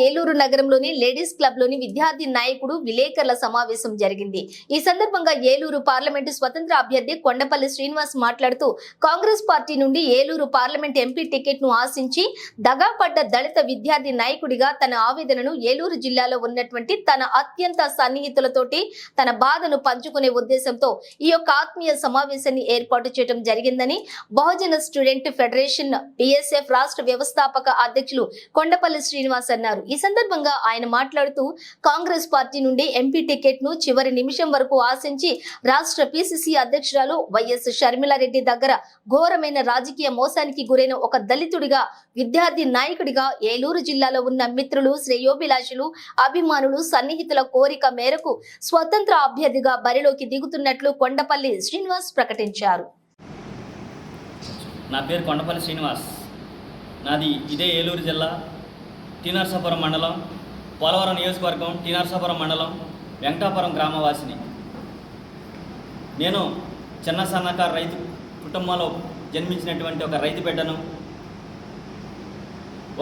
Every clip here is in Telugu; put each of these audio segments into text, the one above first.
ఏలూరు నగరంలోని లేడీస్ క్లబ్ లోని విద్యార్థి నాయకుడు విలేకరుల సమావేశం జరిగింది. ఈ సందర్భంగా ఏలూరు పార్లమెంటు స్వతంత్ర అభ్యర్థి కొండపల్లి శ్రీనివాస్ మాట్లాడుతూ కాంగ్రెస్ పార్టీ నుండి ఏలూరు పార్లమెంట్ ఎంపీ టికెట్ ను ఆశించి దగాపడ్డ దళిత విద్యార్థి నాయకుడిగా తన ఆవేదనను ఏలూరు జిల్లాలో ఉన్నటువంటి తన అత్యంత సన్నిహితులతోటి తన బాధను పంచుకునే ఉద్దేశంతో ఈ యొక్క ఆత్మీయ సమావేశాన్ని ఏర్పాటు చేయడం జరిగిందని బహుజన స్టూడెంట్ ఫెడరేషన్ బిఎస్ఎఫ్ రాష్ట్ర వ్యవస్థాపక అధ్యక్షులు కొండపల్లి శ్రీనివాస్ అన్నారు. ఈ సందర్భంగా ఆయన మాట్లాడుతూ కాంగ్రెస్ పార్టీ నుండి ఎంపీ టికెట్ ను చివరి నిమిషం వరకు ఆశించి రాష్ట్ర పిసిసి అధ్యక్షురాలు వైఎస్ షర్మిలారెడ్డి దగ్గర ఘోరమైన రాజకీయ మోసానికి గురైన ఒక దళితుడిగా విద్యార్థి నాయకుడిగా ఏలూరు జిల్లాలో ఉన్న మిత్రులు, శ్రేయోభిలాషులు, అభిమానులు, సన్నిహితుల కోరిక మేరకు స్వతంత్ర అభ్యర్థిగా బరిలోకి దిగుతున్నట్లు కొండపల్లి శ్రీనివాస్ ప్రకటించారు. నా పేరు కొండపల్లి శ్రీనివాస్. నాది ఇదే ఏలూరు జిల్లా టీ నరసాపురం మండలం, పోలవరం నియోజకవర్గం, టీ నరసాపురం మండలం, వెంకటాపురం గ్రామవాసిని. నేను చిన్న సన్నకారు రైతు కుటుంబంలో జన్మించినటువంటి ఒక రైతు బిడ్డను,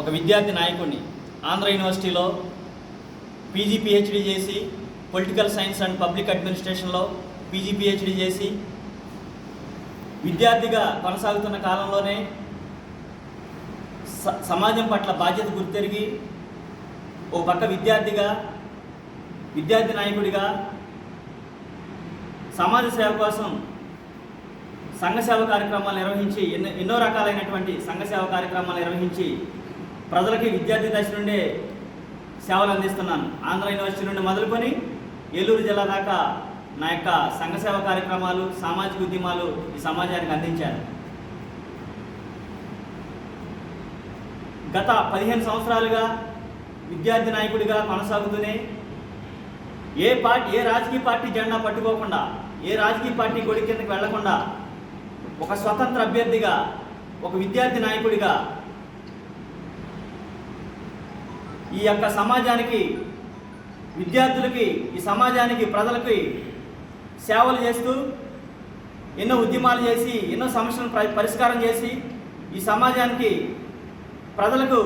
ఒక విద్యార్థి నాయకుడిని. ఆంధ్ర యూనివర్సిటీలో పీజీ పిహెచ్డి చేసి, పొలిటికల్ సైన్స్ అండ్ పబ్లిక్ అడ్మినిస్ట్రేషన్లో పీజీ పిహెచ్డి చేసి విద్యార్థిగా కొనసాగుతున్న కాలంలోనే సమాజం పట్ల బాధ్యత గుర్తెరిగి ఒక పక్క విద్యార్థి నాయకుడిగా సమాజ సేవ కోసం సంఘ సేవ కార్యక్రమాలు నిర్వహించి ఎన్నో రకాలైనటువంటి సంఘ సేవ కార్యక్రమాలు నిర్వహించి ప్రజలకి విద్యార్థి దశ నుండే సేవలు అందిస్తున్నాను. ఆంధ్ర యూనివర్సిటీ నుండి మొదలుకొని ఏలూరు జిల్లా దాకా నా యొక్క సంఘ సేవ కార్యక్రమాలు, సామాజిక ఉద్యమాలు ఈ సమాజానికి అందించాను. గత 15 సంవత్సరాలుగా విద్యార్థి నాయకుడిగా కొనసాగుతూనే ఏ రాజకీయ పార్టీ జెండా పట్టుకోకుండా, ఏ రాజకీయ పార్టీ గొడి కిందకి వెళ్లకుండా ఒక స్వతంత్ర అభ్యర్థిగా, ఒక విద్యార్థి నాయకుడిగా ఈ యొక్క సమాజానికి, విద్యార్థులకి, ఈ సమాజానికి, ప్రజలకి సేవలు చేస్తూ ఎన్నో ఉద్యమాలు చేసి, ఎన్నో సమస్యలను పరిష్కారం చేసి ఈ సమాజానికి, ప్రజలకు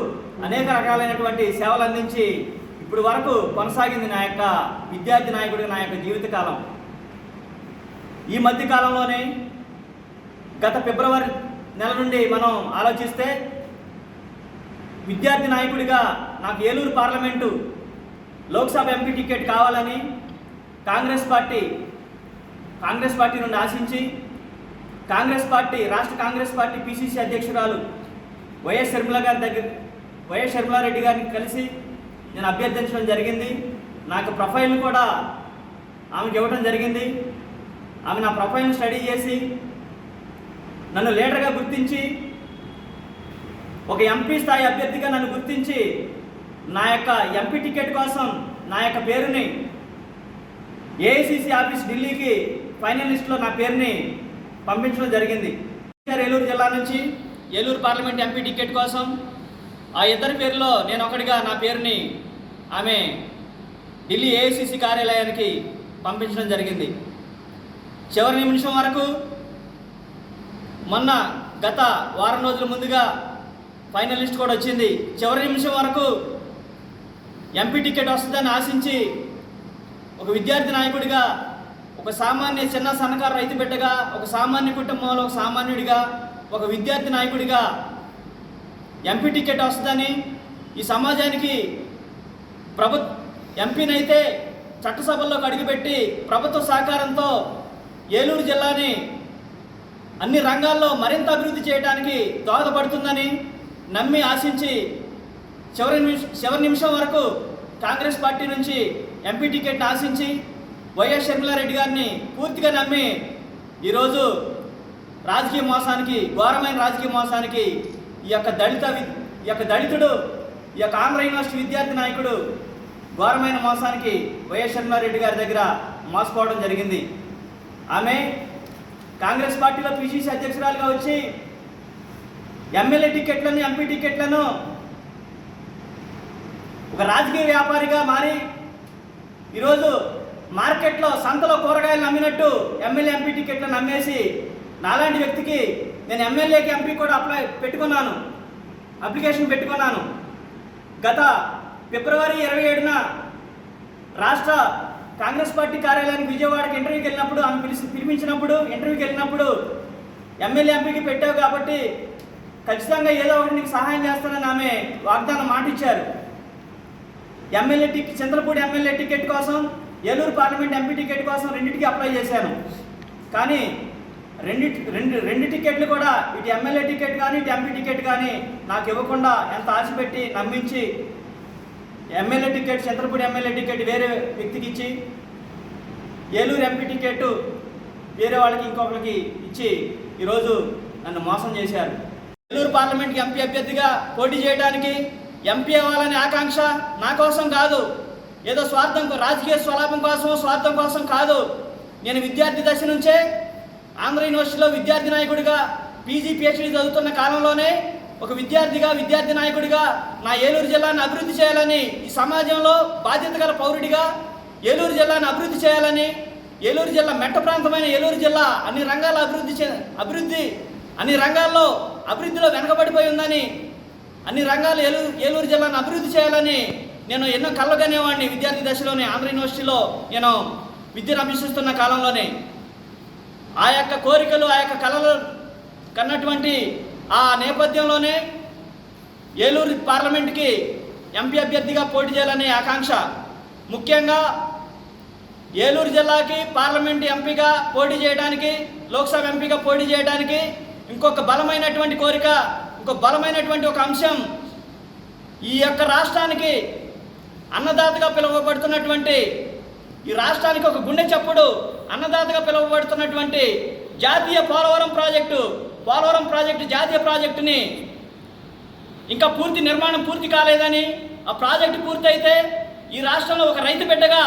అనేక రకాలైనటువంటి సేవలు అందించి ఇప్పుడు వరకు కొనసాగింది నా యొక్క విద్యార్థి నాయకుడిగా నా యొక్క జీవితకాలం. ఈ మధ్య కాలంలోనే గత ఫిబ్రవరి నెల నుండి మనం ఆలోచిస్తే విద్యార్థి నాయకుడిగా నాకు Eluru parliament Lok Sabha MP ticket కావాలని కాంగ్రెస్ పార్టీ నుండి ఆశించి రాష్ట్ర కాంగ్రెస్ పార్టీ పిసిసి అధ్యక్షురాలు వైఎస్ షర్మిలారెడ్డి గారిని కలిసి నేను అభ్యర్థించడం జరిగింది. నాకు ప్రొఫైల్ కూడా ఆమెకి ఇవ్వడం జరిగింది. ఆమె నా ప్రొఫైల్ని స్టడీ చేసి నన్ను లీడర్గా గుర్తించి, ఒక ఎంపీ స్థాయి అభ్యర్థిగా నన్ను గుర్తించి నా యొక్క ఎంపీ టికెట్ కోసం నా యొక్క పేరుని ఏఐసిసి ఆఫీస్ ఢిల్లీకి ఫైనల్ లిస్టులో నా పేరుని పంపించడం జరిగింది. ఏలూరు జిల్లా నుంచి ఏలూరు పార్లమెంట్ ఎంపీ టికెట్ కోసం ఆ ఇద్దరి పేరులో నేను ఒకటిగా నా పేరుని ఆమె ఢిల్లీ ఏఐసిసి కార్యాలయానికి పంపించడం జరిగింది. చివరి నిమిషం వరకు, మొన్న గత వారం రోజుల ముందుగా ఫైనల్ లిస్ట్ కూడా వచ్చింది. చివరి నిమిషం వరకు ఎంపీ టికెట్ వస్తుందని ఆశించి ఒక విద్యార్థి నాయకుడిగా, ఒక సామాన్య చిన్న సన్నకారు రైతు బిడ్డగా, ఒక సామాన్య కుటుంబంలో ఒక సామాన్యుడిగా, ఒక విద్యార్థి నాయకుడిగా ఎంపీ టికెట్ వస్తుందని ఈ సమాజానికి ఎంపీనైతే చట్టసభల్లోకి అడుగుపెట్టి ప్రభుత్వ సహకారంతో ఏలూరు జిల్లాని అన్ని రంగాల్లో మరింత అభివృద్ధి చేయడానికి దోహదపడుతుందని నమ్మి ఆశించి చివరి నిమిషం వరకు కాంగ్రెస్ పార్టీ నుంచి ఎంపీ టికెట్ని ఆశించి వైఎస్ షర్మిలారెడ్డి గారిని పూర్తిగా నమ్మి ఈరోజు రాజకీయ మోసానికి, ఘోరమైన రాజకీయ మోసానికి ఈ యొక్క దళితుడు, ఈ యొక్క ఆంధ్ర యూనివర్సిటీ విద్యార్థి నాయకుడు ఘోరమైన మోసానికి వైఎస్ షర్మిలారెడ్డి గారి దగ్గర మోసపోవడం జరిగింది. ఆమె కాంగ్రెస్ పార్టీలో పిసిసి అధ్యక్షురాలుగా వచ్చి ఎమ్మెల్యే టికెట్లను, ఎంపీ టికెట్లను ఒక రాజకీయ వ్యాపారిగా మారి ఈరోజు మార్కెట్లో సంతలో కూరగాయలు నమ్మినట్టు ఎమ్మెల్యే, ఎంపీ టికెట్లను నమ్మేసి నాలాంటి వ్యక్తికి నేను ఎమ్మెల్యేకి, ఎంపీ కూడా అప్లికేషన్ పెట్టుకున్నాను. గత ఫిబ్రవరి 27న రాష్ట్ర కాంగ్రెస్ పార్టీ కార్యాలయానికి విజయవాడకి ఇంటర్వ్యూకి వెళ్ళినప్పుడు ఆమె పిలిపించినప్పుడు ఇంటర్వ్యూకి వెళ్ళినప్పుడు ఎమ్మెల్యే ఎంపీకి పెట్టావు కాబట్టి ఖచ్చితంగా ఏదో ఒకటి నీకు సహాయం చేస్తానని ఆమె వాగ్దానం మాట ఇచ్చారు. చింతలపూడి ఎమ్మెల్యే టికెట్ కోసం, ఏలూరు పార్లమెంట్ ఎంపీ టికెట్ కోసం రెండింటికి అప్లై చేశాను. కానీ రెండు టికెట్లు కూడా ఇటు ఎమ్మెల్యే టికెట్ కానీ ఇటు ఎంపీ టికెట్ కానీ నాకు ఇవ్వకుండా ఎంత ఆశ పెట్టి నమ్మించి MLA ticket, Chintalapudi MLA ticket వేరే వ్యక్తికి ఇచ్చి, ఏలూరు ఎంపీ టికెట్ వేరే వాళ్ళకి ఇంకొకరికి ఇచ్చి ఈరోజు నన్ను మోసం చేశారు. ఏలూరు పార్లమెంట్కి ఎంపీ అభ్యర్థిగా పోటీ చేయడానికి ఎంపీ అవ్వాలనే ఆకాంక్ష నా కోసం కాదు, ఏదో రాజకీయ స్వార్థం కోసం కాదు. నేను విద్యార్థి దశ నుంచే ఆంధ్ర యూనివర్సిటీలో విద్యార్థి నాయకుడిగా పీజీ పిహెచ్డీ చదువుతున్న కాలంలోనే ఒక విద్యార్థి నాయకుడిగా నా ఏలూరు జిల్లాను అభివృద్ధి చేయాలని, ఈ సమాజంలో బాధ్యత గల పౌరుడిగా ఏలూరు జిల్లాను అభివృద్ధి చేయాలని, ఏలూరు జిల్లా మెట్ట ప్రాంతమైన ఏలూరు జిల్లా అన్ని రంగాల్లో అభివృద్ధిలో వెనకబడిపోయి ఉందని, అన్ని రంగాలు ఏలూరు జిల్లాను అభివృద్ధి చేయాలని నేను ఎన్నో కళ్ళగనేవాడిని. విద్యార్థి దశలోనే ఆంధ్ర యూనివర్సిటీలో నేను విద్యను అభ్యసిస్తున్న కాలంలోనే ఆ యొక్క కోరికలు, ఆ యొక్క కళలు కన్నటువంటి ఆ నేపథ్యంలోనే ఏలూరు పార్లమెంట్కి ఎంపీ అభ్యర్థిగా పోటీ చేయాలనే ఆకాంక్ష, ముఖ్యంగా ఏలూరు జిల్లాకి పార్లమెంట్ ఎంపీగా పోటీ చేయడానికి, లోక్సభ ఎంపీగా పోటీ చేయడానికి ఇంకొక బలమైనటువంటి కోరిక, బలమైనటువంటి ఒక అంశం, ఈ యొక్క రాష్ట్రానికి అన్నదాతగా పిలువబడుతున్నటువంటి, ఈ రాష్ట్రానికి ఒక గుండె చప్పుడు అన్నదాతగా పిలువబడుతున్నటువంటి జాతీయ పోలవరం ప్రాజెక్టు జాతీయ ప్రాజెక్టుని ఇంకా నిర్మాణం పూర్తి కాలేదని, ఆ ప్రాజెక్టు పూర్తయితే ఈ రాష్ట్రంలో ఒక రైతు బిడ్డగా,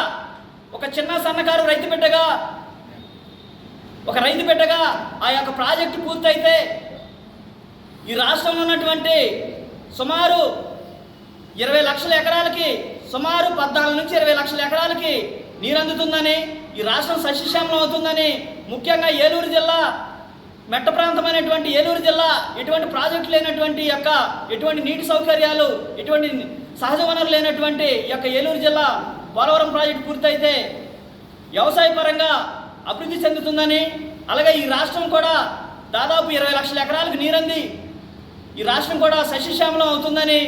ఒక చిన్న సన్నకారు రైతు బిడ్డగా ఆ యొక్క ప్రాజెక్టు పూర్తయితే ఈ రాష్ట్రంలో ఉన్నటువంటి సుమారు 20 లక్షల ఎకరాలకి, సుమారు 14 నుంచి 20 లక్షల ఎకరాలకి నీరు అందుతుందని, ఈ రాష్ట్రం సస్యశ్యామలం అవుతుందని, ముఖ్యంగా ఏలూరు జిల్లా మెట్ట ప్రాంతమైనటువంటి ఏలూరు జిల్లా ఎటువంటి ప్రాజెక్టులు లేనటువంటి ఎటువంటి నీటి సౌకర్యాలు, ఎటువంటి సహజ వనరులు లేనటువంటి ఏలూరు జిల్లా పోలవరం ప్రాజెక్టు పూర్తయితే వ్యవసాయ పరంగా అభివృద్ధి చెందుతుందని, అలాగే ఈ రాష్ట్రం కూడా దాదాపు 20 లక్షల ఎకరాలకు నీరంది ఈ రాష్ట్రం కూడా సస్యశ్యామలం అవుతుందని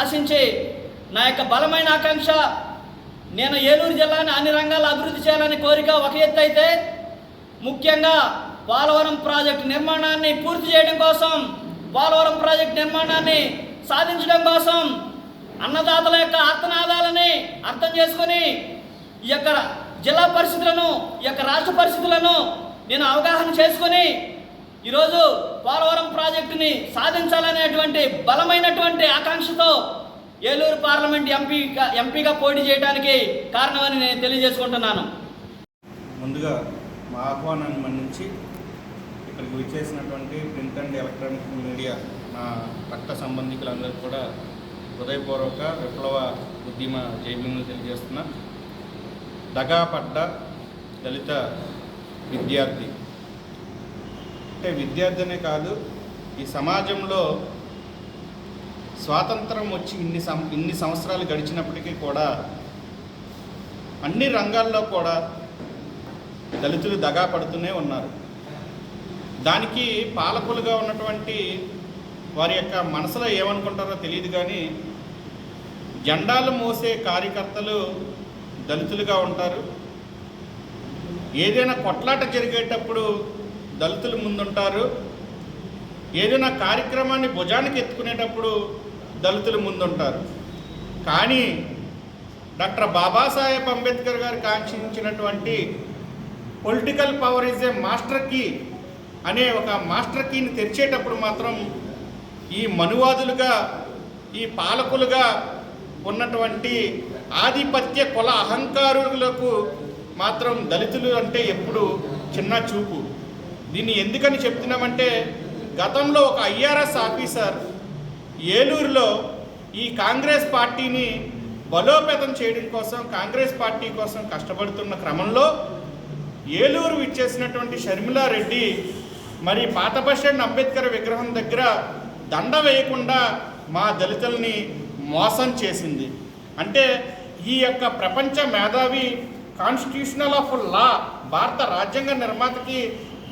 ఆశించి నా యొక్క బలమైన ఆకాంక్ష, నేను ఏలూరు జిల్లాని అన్ని రంగాల్లో అభివృద్ధి చేయాలని కోరిక ఒక ఎత్తు అయితే, ముఖ్యంగా పోలవరం ప్రాజెక్టు నిర్మాణాన్ని పూర్తి చేయడం కోసం, పోలవరం ప్రాజెక్టు నిర్మాణాన్ని సాధించడం కోసం అన్నదాతల యొక్క ఆర్తనాదాలని అర్థం చేసుకొని ఈ యొక్క జిల్లా పరిస్థితులను, ఈ యొక్క రాష్ట్ర పరిస్థితులను నేను అవగాహన చేసుకొని ఈరోజు పోలవరం ప్రాజెక్టుని సాధించాలనేటువంటి బలమైనటువంటి ఆకాంక్షతో ఏలూరు పార్లమెంట్ ఎంపీగా పోటీ చేయడానికి కారణమని నేను తెలియజేసుకుంటున్నాను. ముందుగా మా ఆహ్వానాన్ని మన్నించి ఇక్కడికి విచ్చేసినటువంటి ప్రింట్ అండ్ ఎలక్ట్రానిక్ మీడియా నా రక్త సంబంధికులందరికీ కూడా హృదయపూర్వక విప్లవ ఉద్యమ జైభీములు తెలియజేస్తున్నా. దగాపడ్డ దళిత విద్యార్థి అంటే విద్యార్థినే కాదు, ఈ సమాజంలో స్వాతంత్రం వచ్చి ఇన్ని సంవత్సరాలు గడిచినప్పటికీ కూడా అన్ని రంగాల్లో కూడా దళితులు దగా పడుతూనే ఉన్నారు. దానికి పాలకులుగా ఉన్నటువంటి వారి యొక్క మనసులో ఏమనుకుంటారో తెలియదు, కానీ జెండాలు మోసే కార్యకర్తలు దళితులుగా ఉంటారు. ఏదైనా కొట్లాట జరిగేటప్పుడు దళితులు ముందుంటారు. ఏదైనా కార్యక్రమాన్ని భుజానికి ఎత్తుకునేటప్పుడు దళితులు ముందుంటారు. కానీ డాక్టర్ బాబాసాహెబ్ అంబేద్కర్ గారు కాంక్షించినటువంటి political power is a master key అనే ఒక మాస్టర్ కీని తెరిచేటప్పుడు మాత్రం ఈ మనువాదులుగా, ఈ పాలకులుగా ఉన్నటువంటి ఆధిపత్య కుల అహంకారులకు మాత్రం దళితులు అంటే ఎప్పుడు చిన్న చూపు. దీన్ని ఎందుకని చెప్తున్నామంటే, గతంలో ఒక ఐఆర్ఎస్ ఆఫీసర్ ఏలూరులో ఈ కాంగ్రెస్ పార్టీని బలోపేతం చేయడం కోసం, కాంగ్రెస్ పార్టీ కోసం కష్టపడుతున్న క్రమంలో ఏలూరు విచ్చేసినటువంటి షర్మిలారెడ్డి మరి పాత బస్టాండ్ అంబేద్కర్ విగ్రహం దగ్గర దండ వేయకుండా మా దళితుల్ని మోసం చేసింది. అంటే ఈ యొక్క ప్రపంచ మేధావి కాన్స్టిట్యూషనల్ ఆఫ్ లా భారత రాజ్యాంగ నిర్మాతకి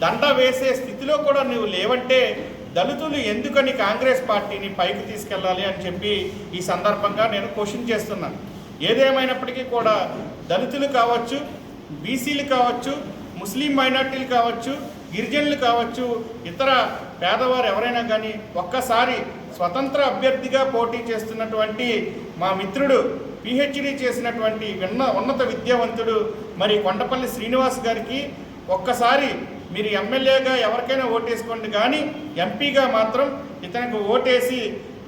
దండ వేసే స్థితిలో కూడా నువ్వు లేవంటే దళితులు ఎందుకని కాంగ్రెస్ పార్టీని పైకి తీసుకెళ్ళాలి అని చెప్పి ఈ సందర్భంగా నేను క్వశ్చన్ చేస్తున్నాను. ఏదేమైనప్పటికీ కూడా దళితులు కావచ్చు, బీసీలు కావచ్చు, ముస్లిం మైనార్టీలు కావచ్చు, గిరిజనులు కావచ్చు, ఇతర పేదవారు ఎవరైనా కానీ ఒక్కసారి స్వతంత్ర అభ్యర్థిగా పోటీ చేస్తున్నటువంటి మా మిత్రుడు పిహెచ్డి చేసినటువంటి ఉన్నత విద్యావంతుడు మరి కొండపల్లి శ్రీనివాస్ గారికి ఒక్కసారి మీరు ఎమ్మెల్యేగా ఎవరికైనా ఓటేసుకోండి, కానీ ఎంపీగా మాత్రం ఇతనికి ఓటేసి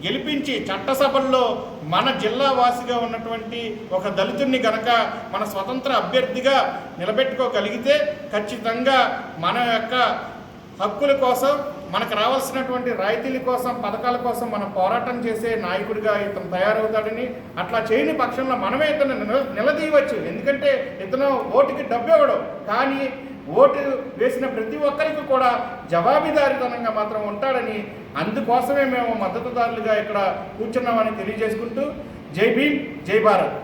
గెలిపించి చట్టసభల్లో మన జిల్లా వాసిగా ఉన్నటువంటి ఒక దళితుడిని గనక మన స్వతంత్ర అభ్యర్థిగా నిలబెట్టుకోగలిగితే ఖచ్చితంగా మన యొక్క హక్కుల కోసం, మనకు రావాల్సినటువంటి రాయితీల కోసం, పథకాల కోసం మనం పోరాటం చేసే నాయకుడిగా ఇతను తయారవుతాడని, అట్లా చేయని పక్షంలో మనమే ఇతను నిలదీయవచ్చు. ఎందుకంటే ఇతను ఓటుకి డబ్బు ఇవ్వడం, కానీ ఓటు వేసిన ప్రతి ఒక్కరికి కూడా జవాబుదారీతనంగా మాత్రం ఉంటాడని, అందుకోసమే మేము మద్దతుదారులుగా ఇక్కడ కూర్చున్నామని తెలియజేసుకుంటూ జై భీమ్, జై భారత్.